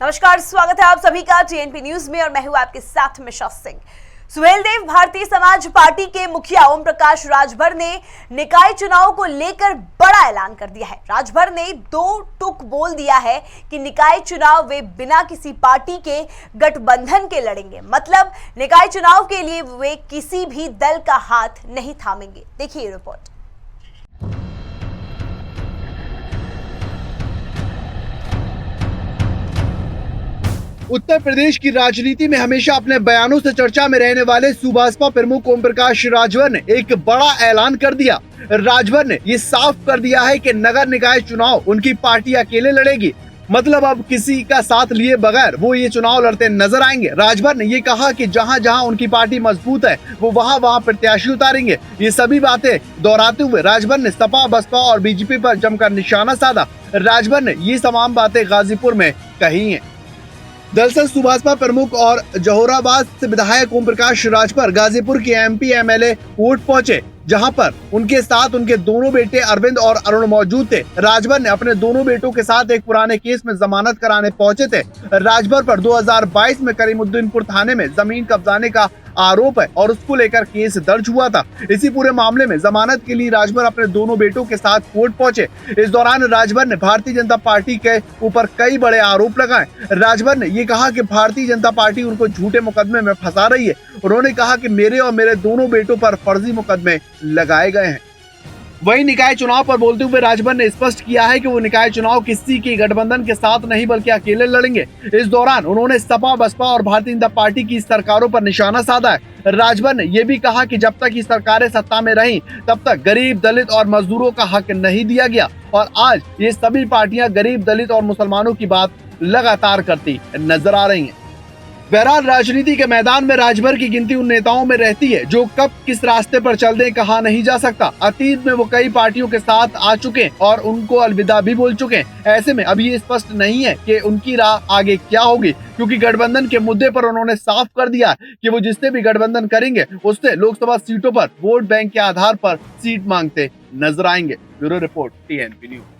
नमस्कार, स्वागत है आप सभी का टीएनपी न्यूज में और मैं हूं आपके साथ मिशा सिंह। सुहेलदेव भारतीय समाज पार्टी के मुखिया ओम प्रकाश राजभर ने निकाय चुनाव को लेकर बड़ा ऐलान कर दिया है। राजभर ने दो टूक बोल दिया है कि निकाय चुनाव वे बिना किसी पार्टी के गठबंधन के लड़ेंगे। मतलब निकाय चुनाव के लिए वे किसी भी दल का हाथ नहीं थामेंगे। देखिए ये रिपोर्ट। उत्तर प्रदेश की राजनीति में हमेशा अपने बयानों से चर्चा में रहने वाले सुभाषपा प्रमुख ओम प्रकाश राजभर ने एक बड़ा ऐलान कर दिया। राजभर ने ये साफ कर दिया है कि नगर निकाय चुनाव उनकी पार्टी अकेले लड़ेगी। मतलब अब किसी का साथ लिए बगैर वो ये चुनाव लड़ते नजर आएंगे। राजभर ने ये कहा कि जहां जहां उनकी पार्टी मजबूत है वो वहां वहां प्रत्याशी उतारेंगे। ये सभी बातें दोहराते हुए राजभर ने सपा, बसपा और बीजेपी पर जमकर निशाना साधा। राजभर ने ये तमाम बातें गाजीपुर में कही हैं। दरअसल सुभाषपा प्रमुख और जहोराबाद से विधायक ओम प्रकाश राजभर गाजीपुर के एमपी एमएलए कोर्ट पहुंचे, जहां पर उनके साथ उनके दोनों बेटे अरविंद और अरुण मौजूद थे। राजभर ने अपने दोनों बेटों के साथ एक पुराने केस में जमानत कराने पहुंचे थे। राजभर पर 2022 में करीमुद्दीनपुर थाने में जमीन कब्जाने का आरोप है और उसको लेकर केस दर्ज हुआ था। इसी पूरे मामले में जमानत के लिए राजभर अपने दोनों बेटों के साथ कोर्ट पहुंचे। इस दौरान राजभर ने भारतीय जनता पार्टी के ऊपर कई बड़े आरोप लगाए। राजभर ने ये कहा कि भारतीय जनता पार्टी उनको झूठे मुकदमे में फंसा रही है। उन्होंने कहा कि मेरे और मेरे दोनों बेटों पर फर्जी मुकदमे लगाए गए हैं। वही निकाय चुनाव पर बोलते हुए राजभर ने स्पष्ट किया है कि वो निकाय चुनाव किसी की गठबंधन के साथ नहीं बल्कि अकेले लड़ेंगे। इस दौरान उन्होंने सपा, बसपा और भारतीय जनता पार्टी की सरकारों पर निशाना साधा है। राजभर ने यह भी कहा कि जब तक ये सरकारें सत्ता में रहीं तब तक गरीब, दलित और मजदूरों का हक नहीं दिया गया और आज ये सभी पार्टियां गरीब, दलित और मुसलमानों की बात लगातार करती नजर आ रही है। बहरहाल राजनीति के मैदान में राजभर की गिनती उन नेताओं में रहती है जो कब किस रास्ते पर चल दें कहा नहीं जा सकता। अतीत में वो कई पार्टियों के साथ आ चुके और उनको अलविदा भी बोल चुके। ऐसे में अब ये स्पष्ट नहीं है कि उनकी राह आगे क्या होगी, क्योंकि गठबंधन के मुद्दे पर उन्होंने साफ कर दिया कि वो जिससे भी गठबंधन करेंगे उससे लोकसभा सीटों पर वोट बैंक के आधार पर सीट मांगते नजर आएंगे। Bureau report, TNP news.